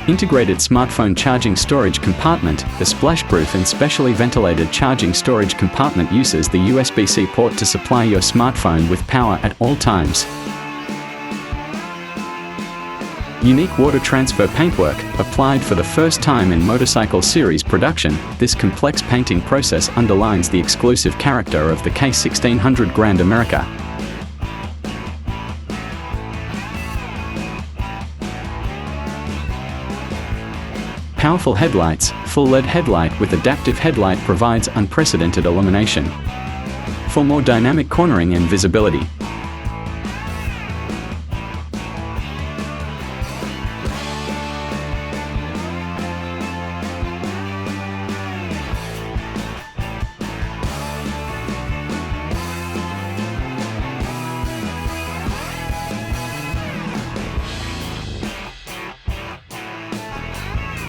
Integrated smartphone charging storage compartment. The splash-proof and specially ventilated charging storage compartment uses the USB-C port to supply your smartphone with power at all times. Unique water transfer paintwork, applied for the first time in motorcycle series production. This complex painting process underlines the exclusive character of the K1600 Grand America. Powerful headlights. Full LED headlight with adaptive headlight provides unprecedented illumination. For more dynamic cornering and visibility,